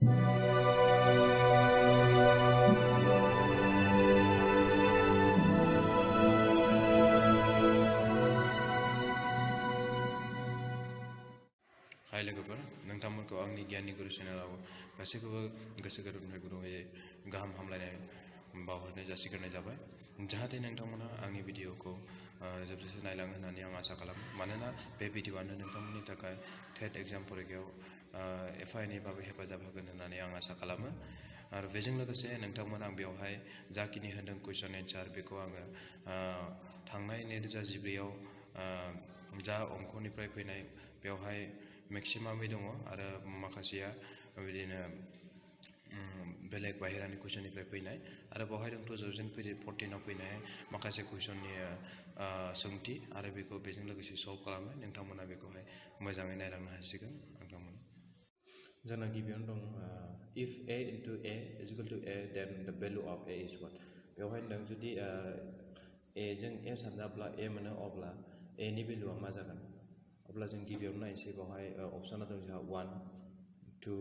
हाय लोगोफोर नोंथांमोनखौ आंनि गियाननि गुरु चेनेलाव गासैखौबो गोसो गोरबोनिफ्राय गुरुयै गाहाम हामलायनाय बावहरनाय जासिग्रोनाय जाबाय जाहाथे नोंथांमोना आंनि भिडिअखौ जोबजासे नायलाङो होननानै आं आसा खालामो मानोना बे भिडिअआनो नोंथांमोननि थाखाय टेट एग्जाम फरिखायाव एफा एनैबाबो हेफाजाब होगोन होननानै आं आसा खालामो आरो बेजों लोगोसे नोंथांमोना बेवहाय जाखिनि होदों कुइसन एन्सार बेखौ आङो थांनाय 2014आव जा अंकनिफ्राय फैनाय बेवहाय मेक्सिमामै दङ आरो माखासेया बिदिनो बेलेग बाहेरानि कुइसननिफ्राय फैनाय आरो बेवहाय दं 2014आव फैनाय माखासे कुइसननि सोंथि आरो बेखौ बेजों लोगोसे सल्भ खालामो नोंथांमोना बेखौहाय मोजाङै नायलांनो हासिगोन नोंथांमोन जोंना गिबियावनो दं if a into a is equal to a then the value of a is what बेवहाय होनदों जुदि a जों a सानजाब्ला a मोनो अब्ला a नि भेलुआ मा जागोन अब्ला जों गिबियावनो नायनोसै बेवहाय अपसना दं जोंहा 1 2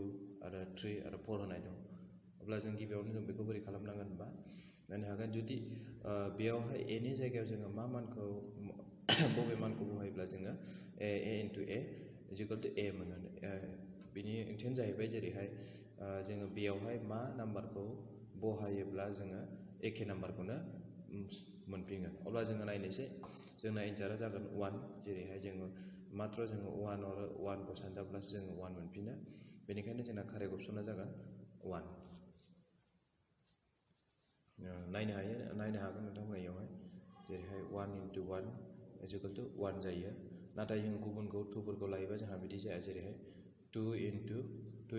आरो 3 आरो 4 होनाय दं अब्ला जों गिबियावनो जों बेखौ बोरै खालामनांगोन होनबा नायनो हागोन जुदि बेयावहाय a नि जायगायाव जोङो मा मानखौ बबे मानखौ बहायोब्ला जोङो a into a is equal to a मोनो बिनि ओंथियानो जाहैबाय जेरैहाय जोङो बेयावहाय मा नाम्बारखौ बहायोब्ला जोङो एखे नाम्बारखौनो मोनफिनगोन अब्ला जोङो नायनोसै जोंना एन्सारा जागोन 1 जेरैहाय जोङो मात्र जोङो 1 आरो 1 खौ सानजाब्लासो जोङो 1 मोनफिनो बेनिखायनो जोंना कारेक्ट अपसना जागोन 1 नायनो हागोन नोंथांमोना बेयावहाय जेरैहाय 1 into 1 is equal to 1 जायो नाथाय जों गुबुनखौ 2 फोरखौ लायोबा जोंहा बिदि जाया जेरैहाय 2 into 2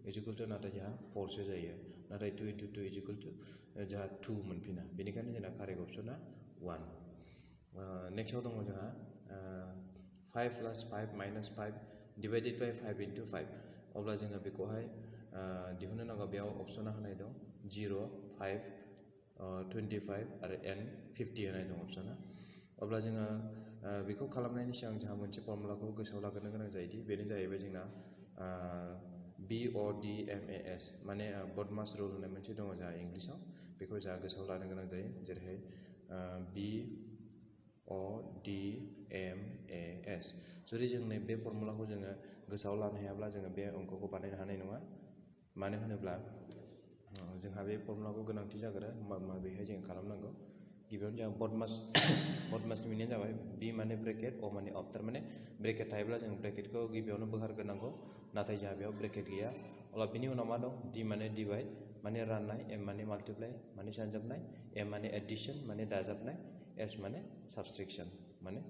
is equal to नाथाय जोंहा 4 सो जायो नाथाय 2 into 2 is equal to जोंहा 2 मोनफिना बेनिखायनो जोंना कारेक्ट अपसना 1 नेक्स्टआव दङ जोंहा 5 plus 5 minus 5 divided by 5 into 5 अब्ला जोङो बेखौहाय दिहुननो नांगौ बेयाव अपसना होनाय दं 0 5 25 आरो n 50 होनाय दं अपसना अब्ला जोङो बेखौ खालामनायनि सिगां जोंहा मोनसे फर्मुलाखौ गोसोआव लाग्रोनो गोनां जायोदि बेनो जाहैबाय जोंना BODMAS माने बदमास रुल होननाय मोनसे दङ जोंहा इंलिसाव बेखौ जोंहा गोसोआव लानो गोनां जायो जेरैहाय BODMAS जुदि जों बे फर्मुलाखौ जोङो गोसोआव लानो हायाब्ला जोङो बे अंकखौ बानायनो हानाय नङा मानो होनोब्ला जोंहा बे फर्मुलाखौ गोनांथि जागोन माबेहाय जों खालामनांगौ गिबियावनो जों बदमासनि मिनिंआ जाबाय बी माने ब्रेकेट अ माने अफ थारमाने ब्रेकेट थायोब्ला जों ब्रेकेटखौ गिबियावनो बोखारग्रोनांगौ नाथाय जोंहा बेयाव ब्रेकेट गैया अब्ला बिनि उनाव मा दं डी माने डिवाइड माने राननाय एम माने माल्टिप्लाइ माने सानजाबनाय एम माने एडिशन माने दाजाबनाय एस माने साबस्ट्रेक्शन माने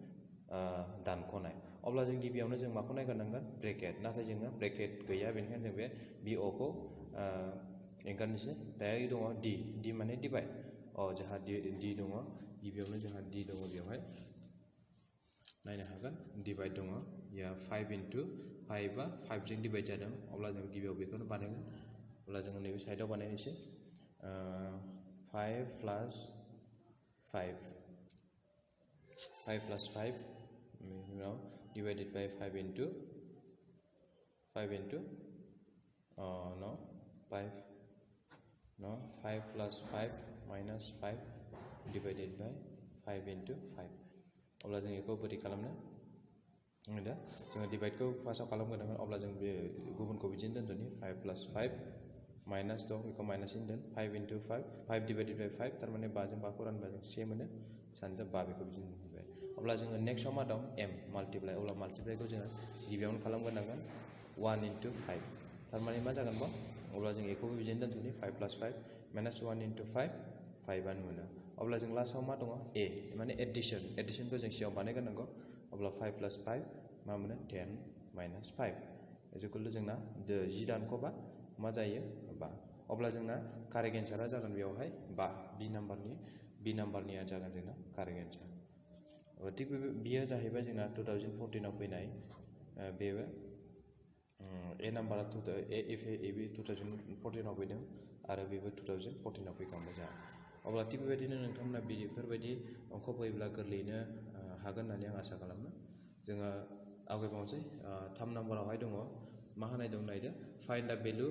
दानख'नाय अब्ला जों गिबियावनो जों माखौ नायग्रोनांगोन ब्रेकेट नाथाय जोङो ब्रेकेट गैया बेनिखायनो जों बे BO खौ एंगारनोसै दायो दङ डी माने डिवाइड जोंहा डी दङ गिबियावनो जोंहा डी दङ बेवहाय नायनो हागोन डिवाइड दङ या 5 into 5 आ 5 जों डिवाइड जादों अब्ला जों गिबियाव बेखौनो बानायगोन अब्ला जोङो नैबे साइडआव बानायनोसै 5 plus 5 plus 5 now divided by 5 into no 5 plus 5 minus 5 divided by 5 into 5 अब्ला जों बेखौ बोरै खालामनो दा जोङो डिवाइडखौ फार्स्टआव खालामग्रोनांगोन अब्ला जों बे गुबुनखौ बिदिनो दोनदोनि 5 plus 5 माइनास दं बेखौ माइनासनि दोन 5 into 5 divided by 5 थारमाने 5 जों 5 खौ रानबा जों 1 मोनो सानजा 5 बेखौ बिदिनो मोनबाय अब्ला जोङो नेक्स्टआव मा दं m माल्टिप्लाइ अब्ला माल्टिप्लाइखौ जोङो गिबियावनो खालामग्रोनांगोन 1 into 5 थारमाने मा जागोन अब्ला जों बेखौबो बिदिनो दोनथ'नि 5 plus 5 minus 1 into 5 5आनो मोनो अब्ला जों लास्टआव मा दङ a माने एडिशनखौ जों सिगाङाव बानायग्रोनांगौ अब्ला 5 plus 5 मा मोनो 10 minus 5 is equal to जोंना 10 दानख'बा मा जायो 5 अब्ला जोंना कारेक्ट एन्सारा जागोन बेवहाय 5 बी नाम्बारनिया जागोन जोंना कारेक्ट एन्सार थिग बेयो जाहैबाय जोंना 2014आव फैनाय बेबो ए नाम्बारा एबी 2014आव फैदों आरो बेबो 2014आव फैखांबाय जोंहा अब्ला थिग बेबायदिनो नोंथांमोना बेफोरबायदि अंक फैयोब्ला गोरलैयैनो हागोन होननानै आं आसा खालामो जोङो आवगायबावनोसै 3 नाम्बारावहाय दङ मा होनाय दं नायदो फाइन्ड द भेलु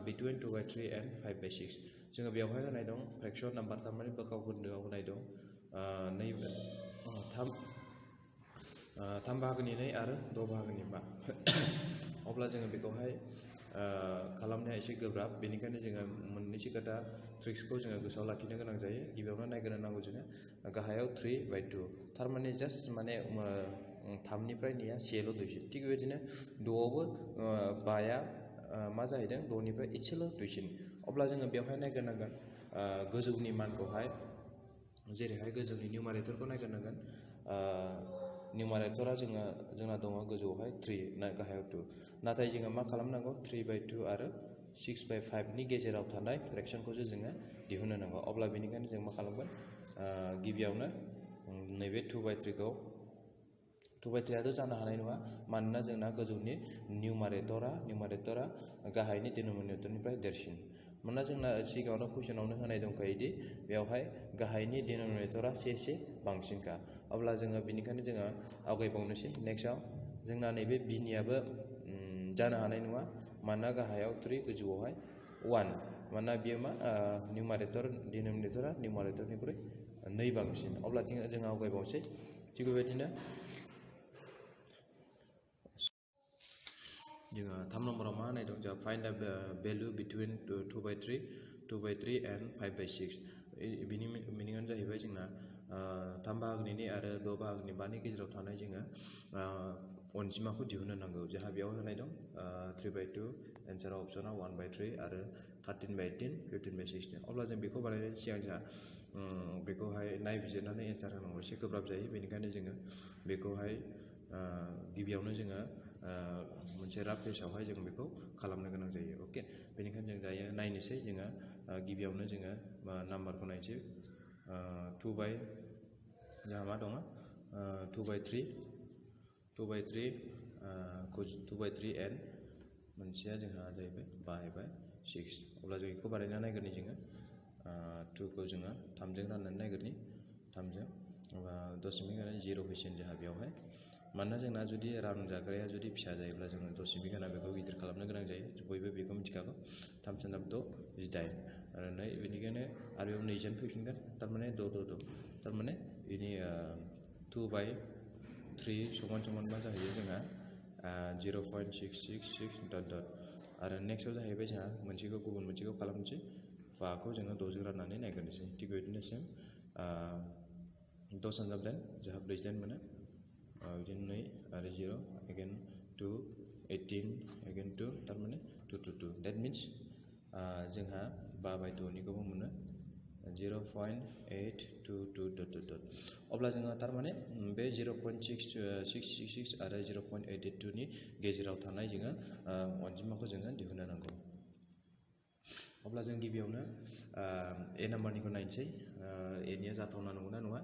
बिटुइन 2/3 एन्ड 5/6 जोङो बेवहाय होनाय दं फ्रेक्सन नाम्बार थारमाने बोखाव खोन्दोआव होनाय दं 3 बाहागोनि 2 आरो 6 बाहागोनि 5 अब्ला जोङो बेखौहाय खालामनाया एसे गोब्राब बेनिखायनो जोङो मोननैसो खोथा ट्रिक्सखौ जोङो गोसोआव लाखिनो गोनां जायो गिबियावनो नायग्रोनो नांगौ जोङो गाहायाव 3/2 थारमाने जास्ट माने 3 निफ्राय नैया सेल' दुइसिन थिग बेबायदिनो 6आवबो 5या मा जाहैदों 6 निफ्राय एसेल' दुइसिन अब्ला जोङो बेवहाय नायग्रोनांगोन गोजौनि मानखौहाय जेरैहाय गोजौनि निउमारेटरखौ नायग्रोनांगोन निउमारेटरा जोंना दङ गोजौआवहाय 3 गाहायाव 2 नाथाय जोङो मा खालामनांगौ 3/2 आरो 6/5 नि गेजेराव थानाय फ्रेक्सनखौसो जोङो दिहुननो नांगौ अब्ला बेनिखायनो जों मा खालामगोन गिबियावनो नैबे 2/3 खौ 2/3 जानो हानाय नङा मानोना जोंना गोजौनि निउमारेटरा गाहायनि डिनोमिनेटरनिफ्राय देरसिन मानोना जोंना सिगाङावनो कुइसनावनो होनाय दंखायोदि बेवहाय गाहायनि डिनोमिनेटरा से बांसिनखा अब्ला जोङो बेनिखायनो जोङो आवगायबावनोसै नेक्स्टआव जोंना नैबे बिनियाबो जानो हानाय नङा मानोना गाहायाव 3 गोजौआवहाय 1 मानोना बियो मा डिनोमिनेटरा निउमारेटरनिख्रुइ 2 बांसिन अब्ला जोङो आवगायबावनोसै थिग बेबायदिनो जोङो 3 नम्बराव मा होनाय दं जोंहा फाइन्ड द भेलु बिटुइन 2/3 एन्ड 5/6 बिनि मिनिङानो जाहैबाय जोंना 3 बाहागोनि 2 आरो 6 बाहागोनि 5 नि गेजेराव थानाय जोङो अनजिमाखौ दिहुननो नांगौ जोंहा बेयाव होनाय दं 3/2 एन्सारा अपसनाव 1/3 आरो 13/18 15/16 अब्ला जों बेखौ बानायनायनि सिगां जोंहा बेखौहाय नायबिजिरनानै एन्सार होनांगौ एसे गोब्राब जायो बेनिखायनो जोङो बेखौहाय गिबियावनो जोङो मोनसे राफ पेजआवहाय जों बेखौ खालामनो गोनां जायो अके बेनिखायनो जों दायो नायनोसै जोङो गिबियावनो जोङो नाम्बारखौ नायनोसै 2/जोंहा मा दङ 2/3 एन्ड मोनसेया जोंहा जाहैबाय 5/6 अब्ला जों बेखौ बानायना नायग्रोनि जोङो 2खौ जोङो 3जों राननानै नायग्रोनि 3जों दशमिक आरो 0 फैसिगोन जोंहा बेवहाय मानोना जोंना जुदि रानजाग्राया जुदि फिसा जायोब्ला जोङो दशमिक होना बेखौ गिदिर खालामनो गोनां जायो बयबो बेखौ मिथिखागौ 3 × 3 = 6 18 आरो बेनिखायनो आरो बेयाव 2जों फैफिनगोन थारमाने 6 थारमाने बेनि 2/3 समान मा जाहैयो जोंहा 0.666 ... आरो नेक्स्टआव जाहैबाय जोंहा गुबुन मोनसेखौ खालामनोसै 5खौ जोङो 6जों राननानै नायग्रोनोसै थिग बेबायदिनो सेम 10 × 8 जोंहा 48 मोनो बिदिनो 2 आरो 0 again 2 18 again 2 थारमाने 2 2 that means जोंहा 5/2 निखौबो मोनो 0.822 अब्ला जोङो थारमाने बे 0.666 आरो 0.882 नि गेजेराव थानाय जोङो अनजिमाखौ जोङो दिहुननो नांगौ अब्ला जों गिबियावनो ए नाम्बारनिखौ नायनोसै एनिया जाथावना नंगौना नङा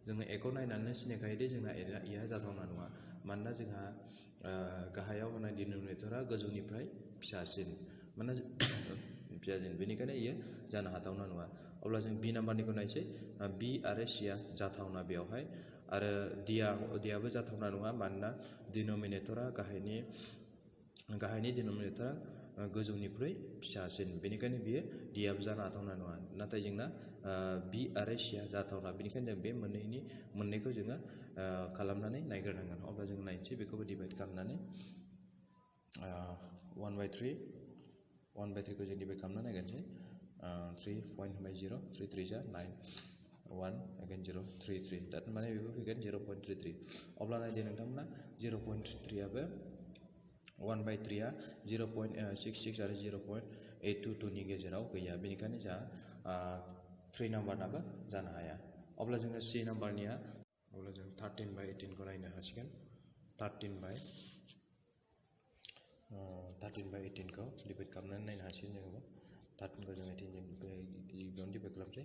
जोङो एखौ नायनानै सिनायखायोदि जोंना एया जाथावना नङा मानोना जोंहा गाहायाव होनाय डिनोमिनेटरा गोजौनिफ्राय फिसासिन बेनिखायनो इयो जानो हाथावना नङा अब्ला जों बि नाम्बारनिखौ नायनोसै बि आरो सिया जाथावना बेवहाय आरो डियाबो जाथावना नङा मानोना डिनोमिनेटरा गाहायनि डिनोमिनेटरा गोजौनिख्रुइ फिसासिन बेनिखायनो बियो डियाबो जानो हाथावना नङा नाथाय जोंना बि आरो सिया जाथावना बेनिखायनो जों बे मोननैखौ जोङो खालामनानै नायग्रोनांगोन अब्ला जों नायनोसै बेखौबो डिभाइड खालामनानै 1/3 जों डिभाइड खालामना नायगोनसै 3.0 3 3 जा 9 1 again 0 3 3 दा माने बेबो फैगोन 0.33 अब्ला नायदो नोंथांमोना 0.33 आबो 1/3 आ 0.66 आरो 0.822 नि गेजेराव गैया बेनिखायनो जोंहा 3 नाम्बारनाबो जानो हाया अब्ला जोङो सि नाम्बारनिया अब्ला जों 13/18 खौ नायनो हासिगोन 13/18 खौ डिभाइड खालामनानै नायनो हासिगोन जोङो 13 खौ जों 18 जों गिबियावनो डिभाइड खालामसै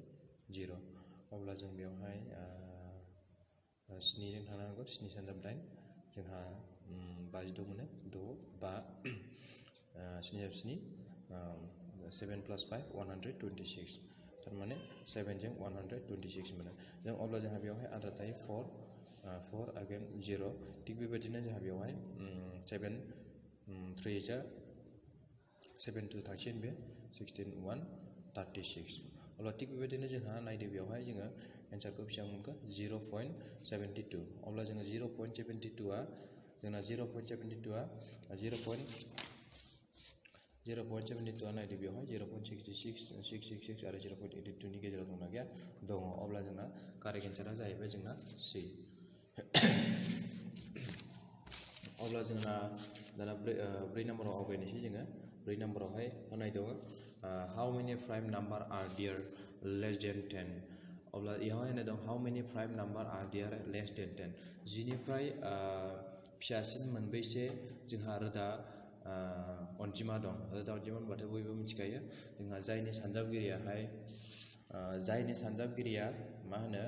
0 अब्ला जों बेवहाय 7 जों थांनांगौ 7 × 8 जोंहा 52 मोनो 6 5 7 7 + 5 126 थारमाने 7 जों 126 मोनो जों अब्ला जोंहा बेवहाय आद्रा थायो 4 again 0 थिग बेबायदिनो जोंहा बेवहाय 7 3 जा 7 2 थांसिगोन बे 16 1 36 अब्ला थिग बेबायदिनो जोंहा नायदो बेवहाय जोङो एन्सारखौ बेसेबां मोनखो 0.72 अब्ला जोङो 0.72 आ जोंना 0.72 आ 0.72 आ नायदो बेवहाय 0.66 आरो 0.82 नि गेजेराव दंना गैया दङ अब्ला जोंना कारेक्ट एन्सारा जाहैबाय जोंना C अब्ला जोंना दाना 4 नम्बराव आवगायनोसै जोङो 4 नम्बरावहाय होनाय दङ how many prime number are there less than 10 अब्ला इयावहाय होनाय दं how many prime number are there less than 10 जिनिफ्राय फिसासिन मोनबैसे जोंहा रोदा अनजिमा दं रोदा अनजिमा होनबाथाय बयबो मिथिखायो जोंहा जायनि सानजाबगिरिया मा होनो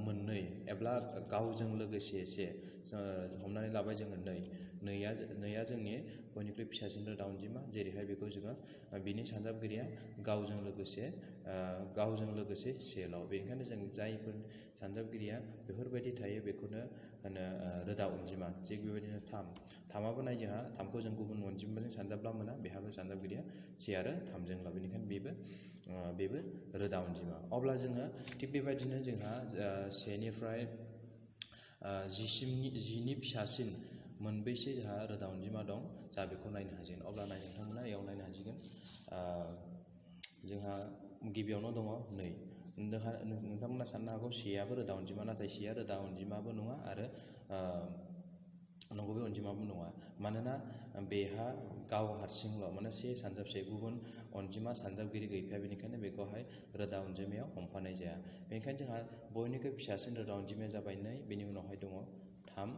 मोननै एब्ला गावजों लोगोसे से हमनानै लाबाय जोङो नैया जोंनि बयनिख्रुइ फिसासिन रोदा अनजिमा जेरैहाय बेखौ जोङो बिनि सानजाबगिरिया गावजों लोगोसे सेल' बेनिखायनो जों जायफोर सानजाबगिरिया बेफोरबायदि थायो बेखौनो होनो रोदा अनजिमा थिग बेबायदिनो थामाबो नाय जोंहा थामखौ जों गुबुन अनजिमाजों सानजाबला मोना बेहाबो सानजाबगिरिया से आरो थामजोंल' बेनिखायनो बेबो रोदा अनजिमा अब्ला जोङो थिग बेबायदिनो जोंहा सेनिफ्राय 10नि फिसासिन मोनबैसे जोंहा रोदा अनजिमा दं जा बेखौ नायनो हासिगोन अब्ला नोंथांमोना बेयाव नायनो हासिगोन जोंहा गिबियावनो दङ 2 नोंथांमोना साननो हागौ सेयाबो रोदा अनजिमा नाथाय सेया रोदा अनजिमाबो नङा आरो नंगुबै अनजिमाबो नङा मानोना बेहा गाव हारसिंल' माने से सानजाबसे गुबुन अनजिमा सानजाबगिरि गैखाया बेनिखायनो बेखौहाय रोदा अनजिमायाव हमफानाय जाया बेनिखायनो जोंहा बयनिख्रुइ फिसासिन रोदा अनजिमाया जाबाय 2 बेनि उनावहाय दङ 3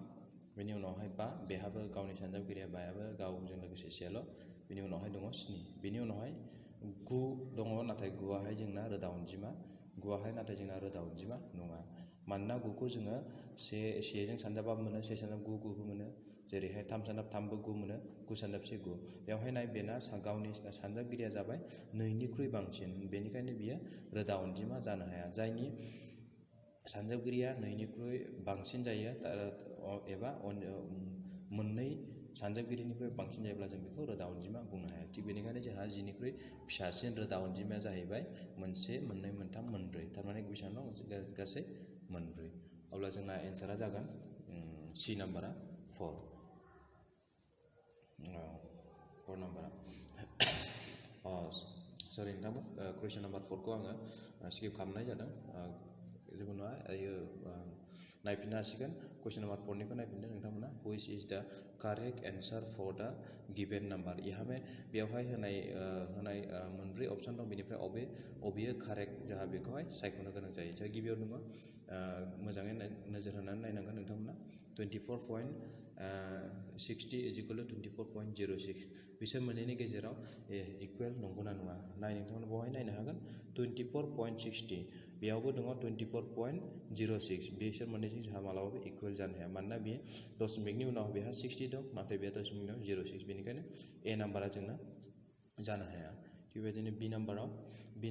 बेनि उनावहाय 5 बेहाबो गावनि सानजाबगिरिया बायाबो गावजों लोगोसे सेल' बेनि उनावहाय दङ 7 बेनि उनावहाय 9 दङ नाथाय 9आवहाय जोंना रोदा अनजिमा 9आवहाय नाथाय जोंना रोदा अनजिमा नङा मानोना 9खौ जोङो सेजों सानजाबाबो मोनो से सानजाब 9 9बो मोनो जेरैहाय 3 सानजाब 3बो 9 मोनो 9 सानजाब 1 9 बेवहाय नाय बेना गावनि सानजाबगिरिया जाबाय 2निख्रुइ बांसिन बेनिखायनो बियो रोदा अनजिमा जानो हाया जायनि सानजाबगिरिया 2निख्रुइ बांसिन जायो एबा मोननै सानजाबगिरिनिफ्राय बांसिन जायोब्ला जों बेखौ रोदा अनजिमा बुंनो हाया थिग बेनिखायनो जोंहा 10निख्रुइ फिसासिन रोदा अनजिमाया जाहैबाय 1 2 3 4 थारमाने बेसेबां दं गासै 4 अब्ला जोंना एन्सारा जागोन C नाम्बारा 4 नाम्बारा सरि नोंथांमोन कुइसन नाम्बार 4खौ आङो स्किप खालामनाय जादों जेबो नङा नायफिननो हासिगोन कुइसन नाम्बार 4निखौ नायफिनदो नोंथांमोना हुइच इज द correct answer for the given number बेवहाय होनाय 4 अपसन दं बेनिफ्राय अबेयो कारेक्ट जोंहा बेखौहाय सायख'नो गोनां जायो जोंहा गिबियाव दङ मोजाङै नोजोर होनानै नायनांगोन नोंथांमोना 24.60 24.06 बिसोर मोननैनि गेजेराव इकुवेल नंगौना नङा नोंथांमोना बेवहाय नायनो हागोन 24.60 बेयावबो दङ 24.06 बिसोर मोननैजों जोंहा मालाबाबो इकुवेल जानो हाया मानोना बे दशमिकनि उनाव बेहा 60 दं नाथाय बे दशमिकनि उनाव 06 बेनिखायनो ए नाम्बारा जोंना जानो हाया बेबायदिनो बि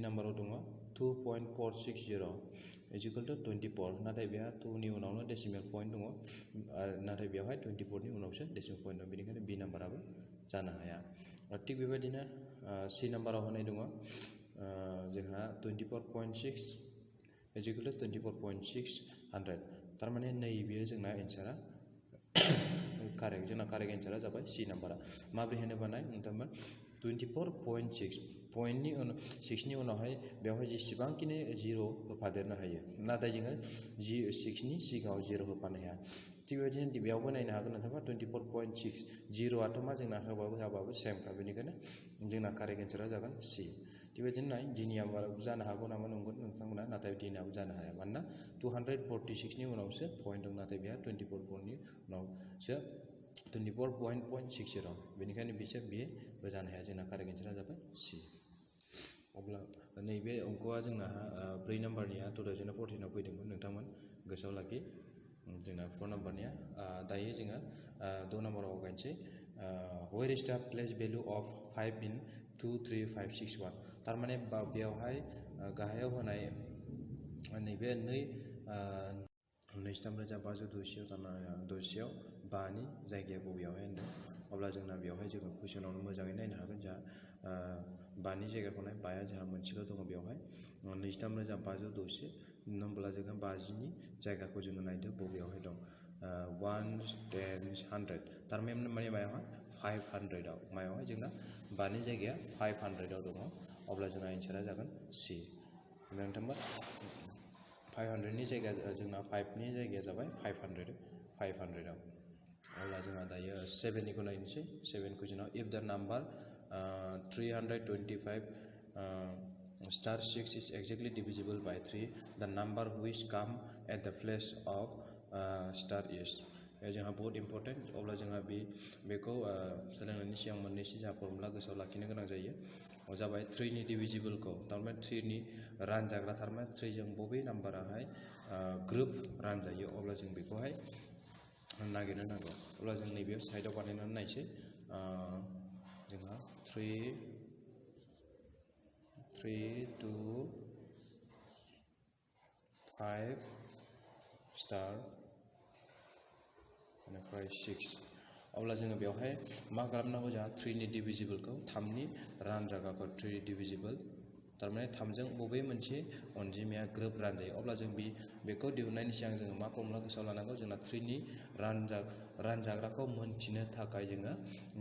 नाम्बाराव दङ 2.460 24 नाथाय बेहा 2नि उनावनो डेसिमेल पइन्ट दङ नाथाय बेवहाय 24नि उनावसो डेसिमेल पइन्ट दं बेनिखायनो बि नाम्बाराबो जानो हाया थिग बेबायदिनो सि नाम्बाराव होनाय दङ जोंहा 24.6 24.600 थारमाने नैबेयो जोंना एन्सारा कारेक्ट जोंना कारेक्ट एन्सारा जाबाय सि नाम्बारा माबोरै होनोबा नाय नोंथांमोन 24.6 पइन्टनि 6नि उनावहाय बेवहाय जेसेबांखिनि 0 होफादेरनो हायो नाथाय जोङो 6नि सिगाङाव 0 होफानो हाया थिग बेबायदिनो बेयावबो नायनो हागोन नोंथाङा 24.6 0आथ' मा जोंना होआबाबो सेमखा बेनिखायनो जोंना कारेक्ट एन्सारा जागोन सि थिग बेबायदिनो नाय दिनिया जानो हागौ नामा नंगौ नोंथांमोना नाथाय दिनाबो जानो हाया मानोना 246नि उनावसो पइन्ट दं नाथाय बेहा 24.4नि उनावसो 24.60 बेनिखायनो बेबो जानो हाया जोंना कारेक्ट एन्सारा जाबाय सि अब्ला नैबे अंकआ जोंना 4 नाम्बारनिया 2014आव फैदोंमोन नोंथांमोन गोसोआव लाखि जोंना 4 नाम्बारनिया दायो जोङो 6 नाम्बाराव गायनोसै वेर इज द प्लेस भेलु अफ 5 इन 2 3 5 6 1 थारमाने बेवहाय गाहायाव होनाय नैबे 2 23,500 दसेयाव 5नि जायगाया बबेयावहाय होनदों अब्ला जोंना बेवहाय जोङो कुइसनावनो मोजाङै नायनो हागोन जोंहा बानि जायगाखौ नाय बाया जोंहा मोनसेल' दङ बेवहाय नैजिथाम रोजा 500 होनब्ला जोङो 50नि जायगाखौ जोङो नायदो बबेयावहाय दं 1 10 100 थारमाने मायावहाय 500आव मायावहाय जोंना बानि जायगाया 500आव दङ अब्ला जोंना एन्सारा जागोन C नोंथांबा 500नि जायगा जोंना 5नि जायगाया जाबाय 500आव अब्ला जोंहा दायो 7निखौ नायनोसै 7 कुइसनाव if the number 325 star 6 is exactly divisible by 3 the number which come at the place of star is जोंहा बहुत इम्पोर्टेन्ट अब्ला जोंहा बेखौ सोलोंनायनि सिगां मोननैसो जोंहा फर्मुला गोसोआव लाखिनो गोनां जायो जाबाय 3नि डिविजिबलखौ थारमाने 3नि रानजाग्रा थारमाने 3 जों बबे नाम्बाराहाय ग्रुप रानजायो अब्ला जों बेखौहाय नागिरनो नांगौ अब्ला जों नैबे साइडआव बानायनानै नायसै जोंहा 3 2 5 स्टार बेनिफ्राय 6 अब्ला जोङो बेवहाय मा खालामनांगौ जोंहा 3नि डिविजिबलखौ 3नि रानजाग्राखौ 3 डिविजिबल थारमाने 3जों बबे मोनसे अनजिमाया ग्रुप रानजायो अब्ला जों बेखौ दिहुननायनि सिगां जोङो मा फर्मुला गोसोआव लानांगौ जोंना 3नि रानजाग्राखौ मोनथिनो थाखाय जोङो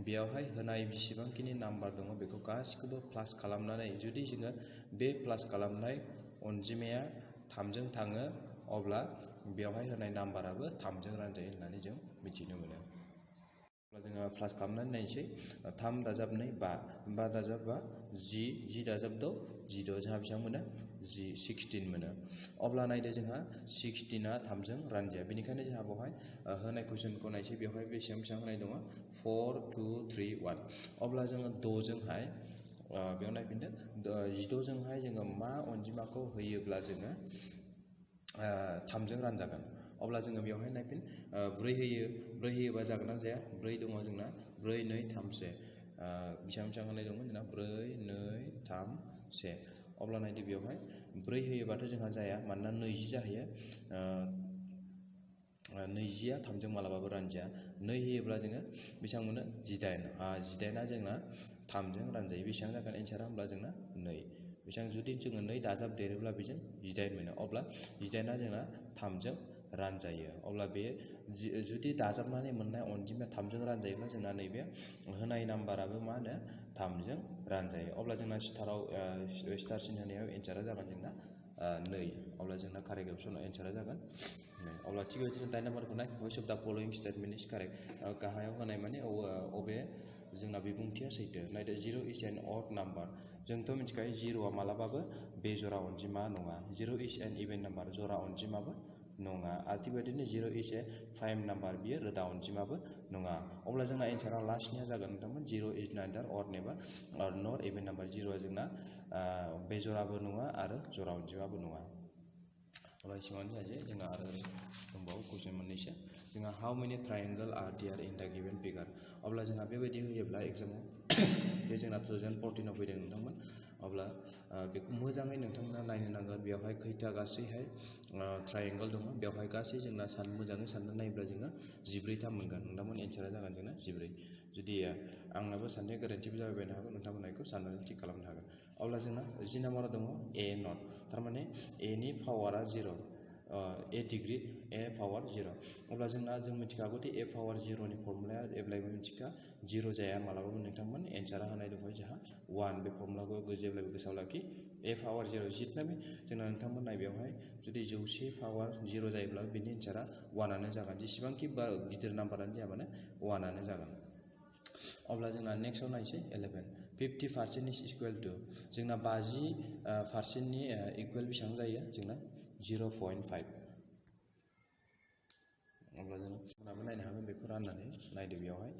बेयावहाय होनाय बेसेबांखिनि नाम्बार दङ बेखौ गासिखौबो प्लास खालामनानै जुदि जोङो बे प्लास खालामनाय अनजिमाया 3जों थाङो अब्ला बेवहाय होनाय नाम्बाराबो 3जों रानजायो होननानै जों मिथिनो मोनो अब्ला जोङो प्लास खालामनानै नायनोसै 3 दाजाब 2 5 5 दाजाब 5 10 10 दाजाब 6 16 जोंहा बेसेबां मोनो 16 मोनो अब्ला नायदो जोंहा 16आ 3जों रानजाया बेनिखायनो जोंहा बेवहाय होनाय कुइसनखौ नायसै बेवहाय बेसेबां होनाय दङ 4 2 3 1 अब्ला जोङो 6 जोंहाय बेयाव नायफिनदो 16 जोंहाय जोङो मा अनजिमाखौ होयोब्ला जोङो 3जों रानजागोन अब्ला जोङो बेवहाय नायफिन 4 होयोबा जागोन ना जाया 4 दङ जोंना 4 2 3 1 बेसेबां होनाय दंमोन जोंना 4 2 3 1 अब्ला नायदो बेवहाय 4 होयोबाथ' जोंहा जाया मानोना 20 जाहैयो 20आ 3जों मालाबाबो रानजाया 2 होयोब्ला जोङो बेसेबां मोनो 18 18आ जोंना 3जों रानजायो बेसेबां जागोन एन्सारा होमब्ला जोंना 2 बेसेबां जुदि जोङो 2 दाजाब देरोब्ला बेजों 18 मोनो अब्ला 18आ जोंना 3जों रानजायो अब्ला बे जुदि दाजाबनानै मोननाय अनजिमाया 3जों रानजायोब्ला जोंना नैबे होनाय नाम्बाराबो मा होनो 3जों रानजायो अब्ला जोंना स्टार सिन होनायाव एन्सारा जागोन जोंना 2 अब्ला जोंना कारेक्ट अप्सन एन्सारा जागोन अब्ला थिग बेबायदिनो 8 नाम्बारखौ नाय व्हिच अफ द फलोइंग स्टेटमेन्ट इज कारेक्ट गाहायाव होनाय माने अबे जोंना बिबुंथिया सैथो नायदो 0 इज एन अड नाम्बार जोंथ' मिथिखायो 0आ मालाबाबो बेजरा अनजिमा नङा 0 इज एन इभेन नाम्बार जरा अनजिमाबो नङा आरो थिग बेबायदिनो 0 इज ए प्राइम नाम्बार बियो रोदा अनजिमाबो नङा अब्ला जोंना एन्सारा लास्टनिया जागोन नोंथांमोन 0 इज नाइदार अड नेभार नट इभेन नाम्बार 0आ जोंना बेजराबो नङा आरो जरा अनजिमाबो नङा अब्ला एसेबांनो जायो जोंना आरो दंबावो कुइसन मोननैसो जोंहा हाउ मेनि triangle R their in the given figure अब्ला जोंहा बेबायदि होयोब्ला एग्जामाव बे जोंना 2014आव फैदों नोंथांमोन अब्ला बेखौ मोजाङै नोंथांमोना नायनो नांगोन बेवहाय खैथा गासैहाय ट्रायंगल दङ बेवहाय गासै जोंना मोजाङै सानना नायोब्ला जोङो 14था मोनगोन नोंथांमोन एन्सारा जागोन जोंना 14 जुदि आंनाबो साननाया गोरोन्थिबो जाबाय बायनो हागौ नोंथांमोना बेखौ साननानै थिक खालामनो हागोन अब्ला जोंना 10 नाम्बाराव दङ ए नट थारमाने एनि पावारा 0 ए डिग्री ए पावार 0 अब्ला जों मिथिखागौदि ए पावार 0नि फर्मुलाया जेब्लायबो मिथिखा 0 जाया मालाबाबो नोंथांमोन एन्सारा होनाय दङ जोंहा 1 बे फर्मुलाखौ जेब्लायबो गोसोआव लाखि ए पावार 0 जितना जोंना नोंथांमोन बेवहाय जुदि 100 पावार 0 जायोब्ला बेनि एन्सारा 1आनो जागोन जेसेबांखि गिदिर नाम्बारानो जाया मानो 1आनो जागोन अब्ला जोंना नेक्स्टआव नायसै 11 50% इज इकुवेल टु जोंना 50%नि इकुवेल बेसेबां जायो जोंना 0.5 अब्ला जोंनाबो नायनो हागोन बेखौ राननानै नायदो बेयावहाय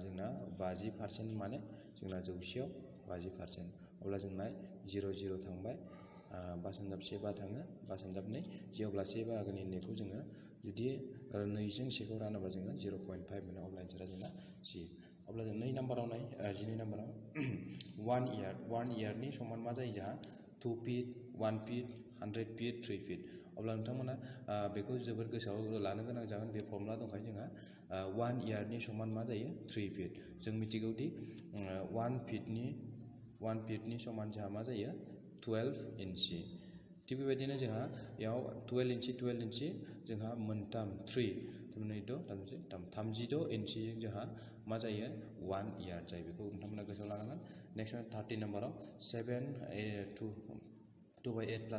जोंना 50% माने जोंना 100आव 50% अब्ला जोंना 0 0 थांबाय बासानजाब 1 बा थाङो बासानजाब 2 जे अब्ला 1 बाहागोनि नेखौ जोङो जुदि 2 जों 1खौ रानोबा जोङो 0.5 मोनो अब्ला एन्सारा जोंना C अब्ला जों 2 नाम्बाराव नाय 12 नाम्बाराव 1 इयारनि समान मा जायो जोंहा 2 फिट 1 फिट 100 फिट 3 फिट अब्ला नोंथांमोना बेखौ जोबोर गोसोआव लानो गोनां जागोन। बे फर्मुला दंखायो जोंहा 1 इयारनि समान मा जायो 3 फिट। जों मिथिगौ दि 1 फिटनि समान जोंहा मा जायो 12 इन्सि। थिग बेबायदिनो जोंहा बेयाव 12 इन्सि जोंहा मोनथाम 36 इन्सिजों जोंहा मा जायो 1 इयार जायो। बेखौ नोंथांमोना गोसोआव लानांगोन। नेक्स्ट 30 नाम्बाराव 2/8 +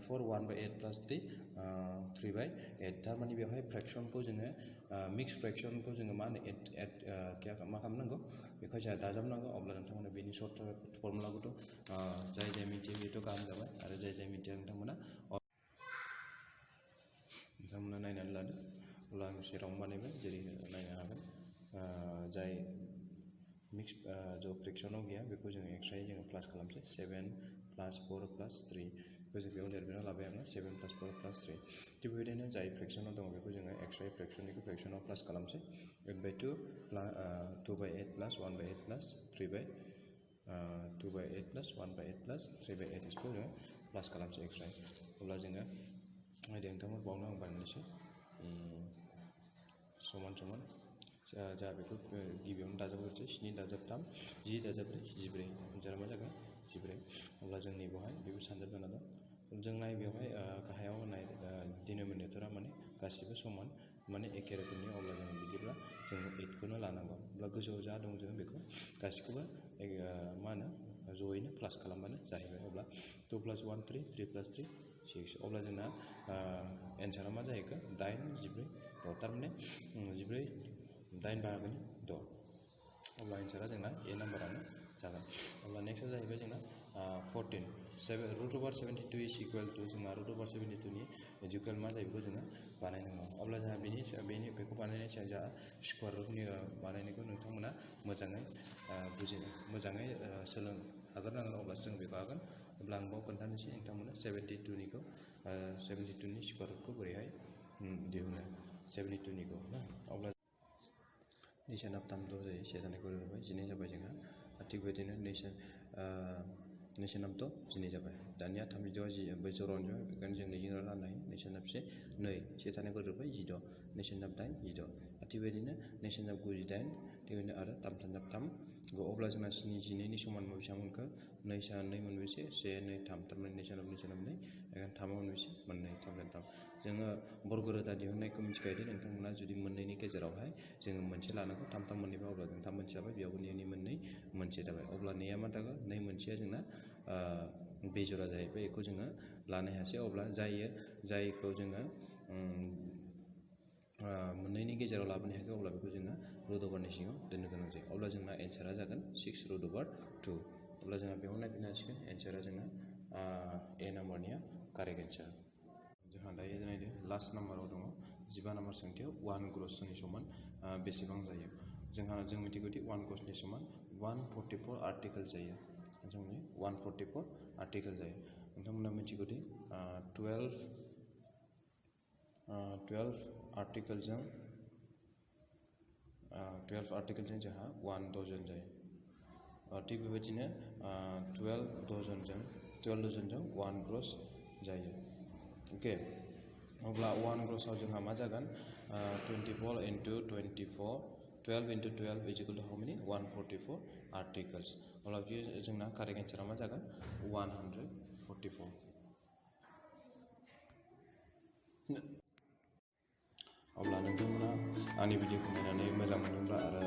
4 1/8 + 3 3/8 थारमाने बेवहाय फ्रेक्सनखौ जोङो मिक्स फ्रेक्सनखौ जोङो मा होनो मा खालामनांगौ बेखौ जोंहा दाजाबनांगौ। अब्ला नोंथांमोना बेनि सर्ट फर्मुलाखौथ' जाय मिथियो बेथ' गाहाम जाबाय आरो जाय मिथिया नोंथांमोना नायनानै लादो। अब्ला आं सेराव बानायबाय जेरै नायनो हागोन। जाय मिक्स फ्रेक्सनाव गैया बेखौ जोङो एक्सट्रायै जोङो प्लास खालामसै 7 + 4 + 3 बेखौ जों बेयाव लिरना लाबाय आङो 7 + 4 + 3। थिग बेबायदिनो जाय फ्रेक्सनाव दङ बेखौ जोङो एक्सट्रायै फ्रेक्सनाव प्लास खालामसै 8/2 2/8 + 1/8 + 3/2/8 + 1/8 + 3/8 बेखौ जोङो प्लास खालामसै एक्सट्रायै। अब्ला जोङो नायदो नोंथांमोन बावनो आं बानायनोसै समान जा बेखौ गिबियावनो दाजाबग्रोसै 7 दाजाब 3 10 दाजाब 4 14 जा मा जागोन 14। अब्ला जोंनि बेवहाय बेबो सानजाब जाना दं। जों नाय बेवहाय गाहायाव होनाय डिनोमिनेटरा माने गासिबो समान माने एखे रोखोमनि। अब्ला जों बिदिब्ला जोङो 8खौनो लानांगौ। अब्ला गोजौआव जा दं जों बेखौ गासिखौबो मा होनो जयैनो प्लास खालामबानो जाहैबाय। अब्ला 2 + 1 3 3 + 3 6। अब्ला जोंना एन्सारा मा जाहैखो 8 14 6 थारमाने 14 8 बाहागोनि 6। अब्ला एन्सारा जोंना ए नाम्बारानो जागोन। अब्ला नेक्स्टआव जाहैबाय जोंना 14 √72 = जोंहा √72 नि इजिकेल मा जायो बेखौ जोङो बानायनांगौ। अब्ला जोंहा बेखौ बानायनायनि सिगां जोंहा स्कुवार रुटनि बानायनायखौ नोंथांमोना मोजाङै सोलों हागोरनांगोन। अब्लासो जों बेखौ हागोन। अब्ला आं बाव खोन्थानोसै नोंथांमोना 72 स्कुवार रुटखौ बोरैहाय दिहुनो 72 निखौ ना। अब्ला 2 × 3 6 जायो। 1 जानायखौ रोजाबाय 12 जाबाय जोंहा। थिग बेबायदिनो 2 × 6 12 जाबाय। दानिया 36 बै जरावनो बेखायनो जों 2 जों राननो हायो। 2 × 1 2 1 थानायखौ रोजाबाय 16 2 × 8 16। थिग बेबायदिनो 2 × 9 9 18 थिग बेबायदिनो आरो 3 × 3 9। अब्ला जोंना 12 नि समान बेसेबां मोनखो 2 × 2 मोनबेसे 1 2 3 थारमाने 2 × 2 2 2 बेखायनो 3 मोनबेसे 2 3 × 3। जोङो बर्ग रोदा दिहुननायखौ मिथिखायो। नोंथांमोना जुदि मोननैनि गेजेरावहाय जोङो मोनसे लानांगौ 3 3 मोननैबा अब्ला जों 3 मोनसे जाबाय। बेयावबो 2 2 मोनसे जाबाय। अब्ला 2 मा जागोन 2 मोनसेया जोंना बेजरा जाहैबाय। बेखौ जोङो लानो हायासै। अब्ला जायखौ जोङो मोननैनि गेजेराव लाबोनो हायाखै अब्ला बेखौ जोङो √नि सिङाव दोननो गोनां जायो। अब्ला जोंना एन्सारा जागोन 6√2। अब्ला जोंहा बेयाव नायफिननो हासिगोन। एन्सारा जोंना ए नाम्बारनिया कारेक्ट एन्सार। जोंहा दायो नायदो लास्ट नाम्बाराव दङ 15 नाम्बार सोंथियाव 1 गजनि समान बेसेबां जायो। जों मिथिगौदि 1 गजनि समान 144 आर्टिकेल जायो। जोंनि 144 आर्टिकेल जायो। नोंथांमोना मिथिगौदि 12 आर्टिकेलजों जोंहा 1 डजन जायो। थिग बेबायदिनो 12 डजनजों 1 गज जायो। अके अब्ला 1 गजआव जोंहा मा जागोन 24 × 24 12 × 12 = how many 144 आर्टिकेल्स। अब्ला बेयो जोंना कारेक्ट एन्सारा मा जागोन 144। अब्ला नोंथांमोना आंनि भिडिअखौ नायनानै मोजां मोनोब्ला आरो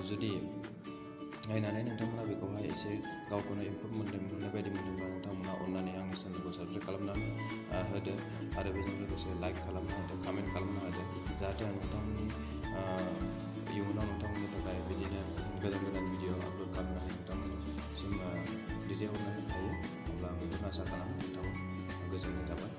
जुदि नायनानै नोंथांमोना बेखौहाय एसे गावखौनो इम्प्रुभ मोननाय बायदि मोनदोंब्ला नोंथांमोना अननानै आंनि चेनेलखौ साबस्क्राइब खालामनानै होदो आरो बेजों लोगोसे लाइक खालामना होदो कमेन्ट खालामना होदो जाहाथे आं नोंथांमोननि इयुनाव नोंथांमोननि थाखाय बिदिनो गोदान भिडिअ आपल'ड खालामनानै नोंथांमोननिसिम दैथायहरनो हायो। अब्ला आं बेखौनो आसा खालामो। नोंथांमोन गोजोननाय थाबाय।